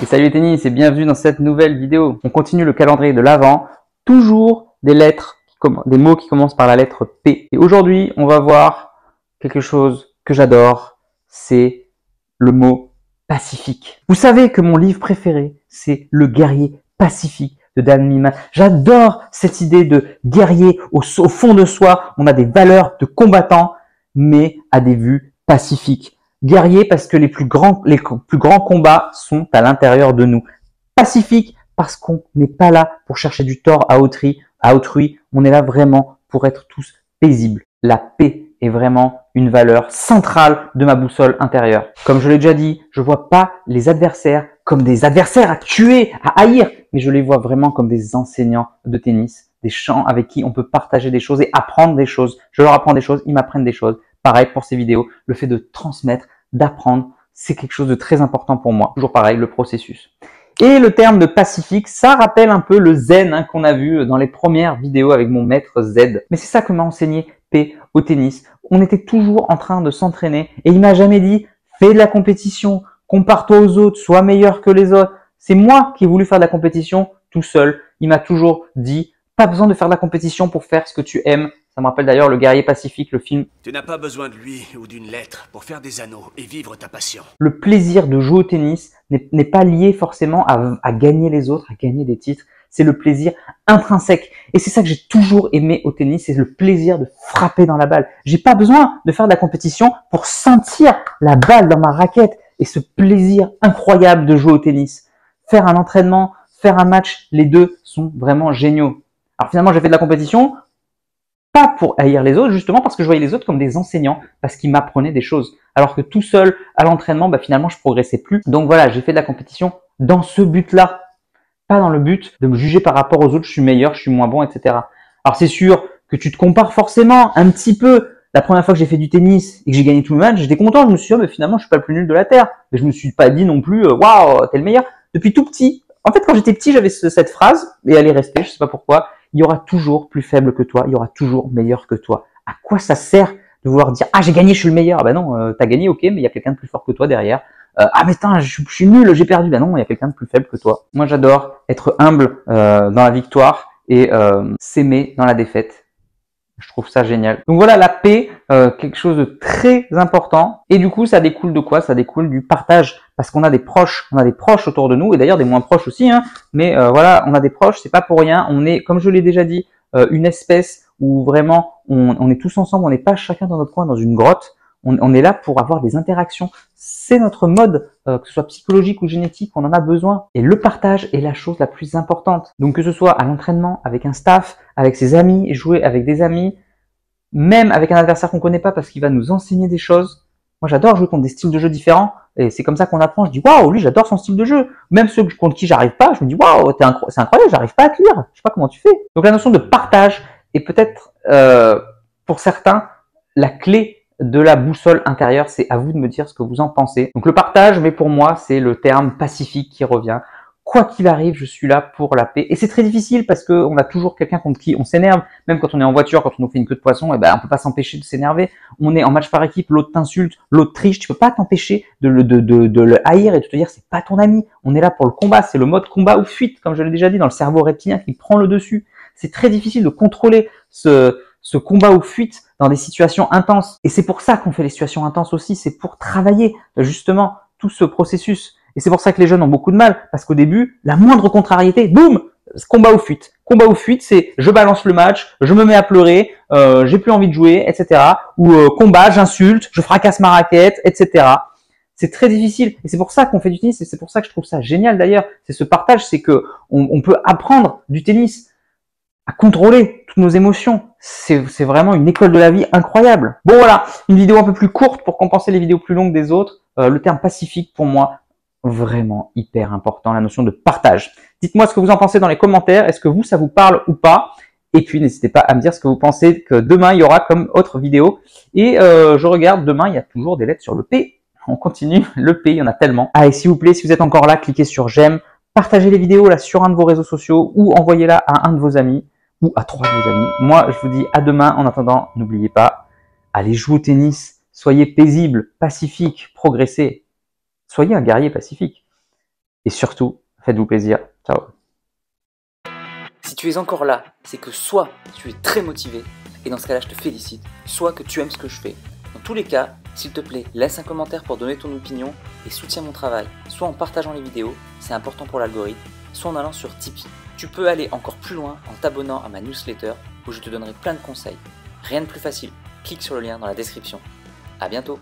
Et salut les tennis et bienvenue dans cette nouvelle vidéo. On continue le calendrier de l'Avent, toujours des lettres, des mots qui commencent par la lettre P. Et aujourd'hui, on va voir quelque chose que j'adore, c'est le mot pacifique. Vous savez que mon livre préféré, c'est Le guerrier pacifique de Dan Millman. J'adore cette idée de guerrier au fond de soi. On a des valeurs de combattant, mais à des vues pacifiques. Guerrier parce que les plus grands combats sont à l'intérieur de nous. Pacifique parce qu'on n'est pas là pour chercher du tort à autrui. On est là vraiment pour être tous paisibles. La paix est vraiment une valeur centrale de ma boussole intérieure. Comme je l'ai déjà dit, je vois pas les adversaires comme des adversaires à tuer, à haïr, mais je les vois vraiment comme des enseignants de tennis, des gens avec qui on peut partager des choses et apprendre des choses. Je leur apprends des choses, ils m'apprennent des choses. Pareil pour ces vidéos, le fait de transmettre, d'apprendre, c'est quelque chose de très important pour moi. Toujours pareil, le processus. Et le terme de pacifique, ça rappelle un peu le zen qu'on a vu dans les premières vidéos avec mon maître Z. Mais c'est ça que m'a enseigné P au tennis. On était toujours en train de s'entraîner et il m'a jamais dit « fais de la compétition, compare-toi aux autres, sois meilleur que les autres ». C'est moi qui ai voulu faire de la compétition tout seul. Il m'a toujours dit « pas besoin de faire de la compétition pour faire ce que tu aimes ». Ça me rappelle d'ailleurs Le guerrier pacifique, le film. Tu n'as pas besoin de lui ou d'une lettre pour faire des anneaux et vivre ta passion. Le plaisir de jouer au tennis n'est pas lié forcément à gagner les autres, à gagner des titres. C'est le plaisir intrinsèque. Et c'est ça que j'ai toujours aimé au tennis, c'est le plaisir de frapper dans la balle. J'ai pas besoin de faire de la compétition pour sentir la balle dans ma raquette et ce plaisir incroyable de jouer au tennis. Faire un entraînement, faire un match, les deux sont vraiment géniaux. Alors finalement, j'ai fait de la compétition pas pour haïr les autres, justement parce que je voyais les autres comme des enseignants, parce qu'ils m'apprenaient des choses. Alors que tout seul, à l'entraînement, finalement, je progressais plus. Donc voilà, j'ai fait de la compétition dans ce but-là. Pas dans le but de me juger par rapport aux autres, je suis meilleur, je suis moins bon, etc. Alors c'est sûr que tu te compares forcément un petit peu. La première fois que j'ai fait du tennis et que j'ai gagné tout le match, j'étais content, je me suis dit, mais finalement, je suis pas le plus nul de la Terre. Mais je me suis pas dit non plus, waouh, t'es le meilleur. Depuis tout petit, en fait, quand j'étais petit, j'avais cette phrase, et elle est restée, je sais pas pourquoi. Il y aura toujours plus faible que toi, il y aura toujours meilleur que toi. À quoi ça sert de vouloir dire « Ah, j'ai gagné, je suis le meilleur ». Ben non, t'as gagné, ok, mais il y a quelqu'un de plus fort que toi derrière. Ah mais putain, je suis nul, j'ai perdu. Ben non, il y a quelqu'un de plus faible que toi. Moi, j'adore être humble dans la victoire et s'aimer dans la défaite. Je trouve ça génial. Donc voilà, la paix, quelque chose de très important. Et du coup, ça découle de quoi? Ça découle du partage. Parce qu'on a des proches autour de nous, et d'ailleurs des moins proches aussi. Mais voilà, on a des proches, c'est pas pour rien. On est, comme je l'ai déjà dit, une espèce où vraiment on est tous ensemble. On n'est pas chacun dans notre coin, dans une grotte. On est là pour avoir des interactions. C'est notre mode, que ce soit psychologique ou génétique, on en a besoin. Et le partage est la chose la plus importante. Donc que ce soit à l'entraînement, avec un staff, avec ses amis, jouer avec des amis, même avec un adversaire qu'on connaît pas parce qu'il va nous enseigner des choses. Moi, j'adore jouer contre des styles de jeu différents et c'est comme ça qu'on apprend. Je dis waouh, lui, j'adore son style de jeu. Même ceux contre qui j'arrive pas, je me dis waouh, c'est incroyable, j'arrive pas à te lire. Je sais pas comment tu fais. Donc la notion de partage est peut-être pour certains la clé de la boussole intérieure. C'est à vous de me dire ce que vous en pensez. Donc le partage, mais pour moi, c'est le terme pacifique qui revient. Quoi qu'il arrive, je suis là pour la paix. Et c'est très difficile parce qu'on a toujours quelqu'un contre qui on s'énerve. Même quand on est en voiture, quand on nous fait une queue de poisson, on peut pas s'empêcher de s'énerver. On est en match par équipe, l'autre t'insulte, l'autre triche. Tu peux pas t'empêcher de le haïr et de te dire c'est pas ton ami. On est là pour le combat. C'est le mode combat ou fuite, comme je l'ai déjà dit, dans le cerveau reptilien qui prend le dessus. C'est très difficile de contrôler ce combat ou fuite dans des situations intenses. Et c'est pour ça qu'on fait les situations intenses aussi. C'est pour travailler justement tout ce processus. Et c'est pour ça que les jeunes ont beaucoup de mal, parce qu'au début, la moindre contrariété, boum, combat ou fuite. Combat ou fuite, c'est je balance le match, je me mets à pleurer, j'ai plus envie de jouer, etc. Ou combat, j'insulte, je fracasse ma raquette, etc. C'est très difficile. Et c'est pour ça qu'on fait du tennis, et c'est pour ça que je trouve ça génial d'ailleurs. C'est ce partage, c'est que on peut apprendre du tennis à contrôler toutes nos émotions. C'est vraiment une école de la vie incroyable. Bon voilà, une vidéo un peu plus courte pour compenser les vidéos plus longues des autres. Le terme pacifique pour moi, vraiment hyper important, la notion de partage. Dites-moi ce que vous en pensez dans les commentaires. Est-ce que vous, ça vous parle ou pas? Et puis, n'hésitez pas à me dire ce que vous pensez que demain, il y aura comme autre vidéo. Et je regarde, demain, il y a toujours des lettres sur le P. On continue, le P, il y en a tellement. Ah, et s'il vous plaît, si vous êtes encore là, cliquez sur j'aime, partagez les vidéos là sur un de vos réseaux sociaux ou envoyez-la à un de vos amis ou à 3 de vos amis. Moi, je vous dis à demain. En attendant, n'oubliez pas, allez jouer au tennis, soyez paisible, pacifique, progressez. Soyez un guerrier pacifique. Et surtout, faites-vous plaisir. Ciao. Si tu es encore là, c'est que soit tu es très motivé, et dans ce cas-là je te félicite, soit que tu aimes ce que je fais. Dans tous les cas, s'il te plaît, laisse un commentaire pour donner ton opinion et soutiens mon travail, soit en partageant les vidéos, c'est important pour l'algorithme, soit en allant sur Tipeee. Tu peux aller encore plus loin en t'abonnant à ma newsletter où je te donnerai plein de conseils. Rien de plus facile, clique sur le lien dans la description. À bientôt.